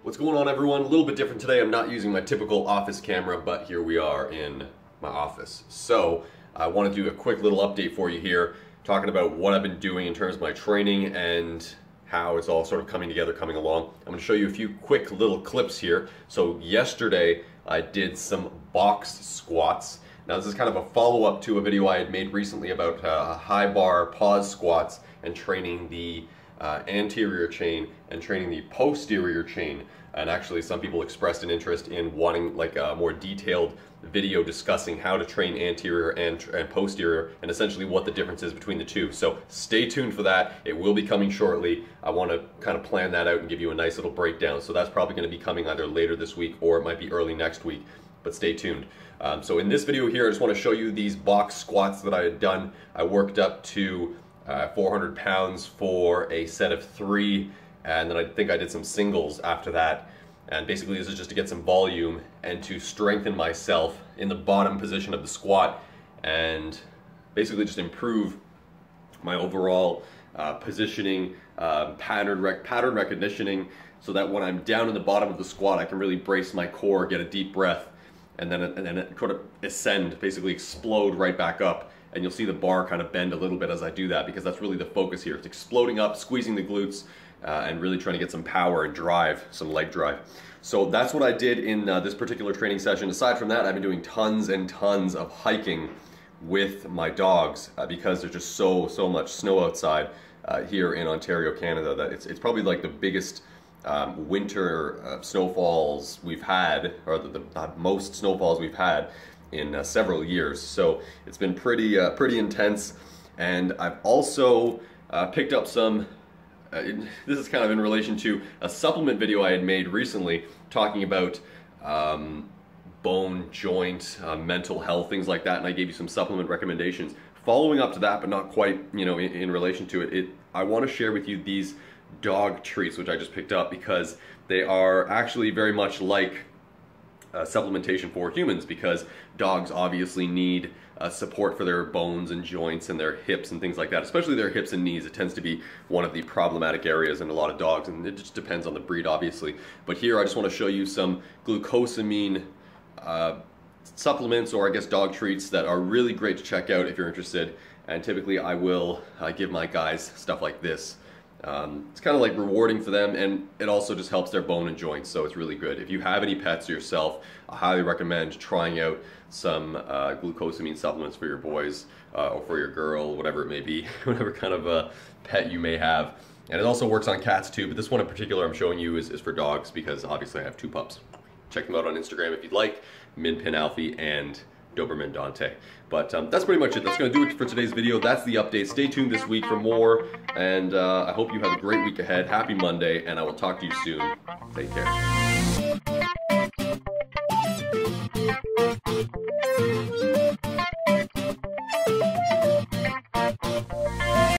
What's going on, everyone? A little bit different today. I'm not using my typical office camera, but here we are in my office. So I want to do a quick little update for you here, talking about what I've been doing in terms of my training and how it's all sort of coming together, coming along. I'm going to show you a few quick little clips here. So yesterday I did some box squats. Now this is kind of a follow-up to a video I had made recently about high bar pause squats and training the anterior chain and training the posterior chain. And actually some people expressed an interest in wanting like a more detailed video discussing how to train anterior and posterior and essentially what the difference is between the two. So stay tuned for that. It will be coming shortly. I want to kind of plan that out and give you a nice little breakdown. So that's probably going to be coming either later this week or it might be early next week, but stay tuned. So in this video here, I just want to show you these box squats that I had done. I worked up to 400 pounds for a set of 3, and then I think I did some singles after that. And basically this is just to get some volume and to strengthen myself in the bottom position of the squat and basically just improve my overall positioning, pattern recognition, so that when I'm down in the bottom of the squat I can really brace my core, get a deep breath, and then it sort of ascend, basically explode right back up. And you'll see the bar kind of bend a little bit as I do that, because that's really the focus here. It's exploding up, squeezing the glutes, and really trying to get some power and drive, some leg drive. So that's what I did in this particular training session. Aside from that, I've been doing tons and tons of hiking with my dogs because there's just so much snow outside here in Ontario, Canada, that it's probably like the biggest winter snowfalls we've had, or the most snowfalls we've had in several years. So it's been pretty intense. And I've also picked up some this is kind of in relation to a supplement video I had made recently talking about bone, joint, mental health, things like that, and I gave you some supplement recommendations. Following up to that, but not quite, you know, in relation to it, I want to share with you these dog treats which I just picked up, because they are actually very much like supplementation for humans, because dogs obviously need support for their bones and joints and their hips and things like that, especially their hips and knees. It tends to be one of the problematic areas in a lot of dogs, and it just depends on the breed, obviously. But here I just want to show you some glucosamine supplements, or I guess dog treats, that are really great to check out if you're interested. And typically I will give my guys stuff like this. It's kind of like rewarding for them, and it also just helps their bone and joints, so it's really good. If you have any pets yourself, I highly recommend trying out some glucosamine supplements for your boys or for your girl, whatever it may be, whatever kind of a pet you may have. And it also works on cats too, but this one in particular I'm showing you is for dogs, because obviously I have 2 pups. Check them out on Instagram if you'd like, Minpin Alfie and Doberman Dante. But that's pretty much it. That's going to do it for today's video. That's the update. Stay tuned this week for more, and I hope you have a great week ahead. Happy Monday, and I will talk to you soon. Take care.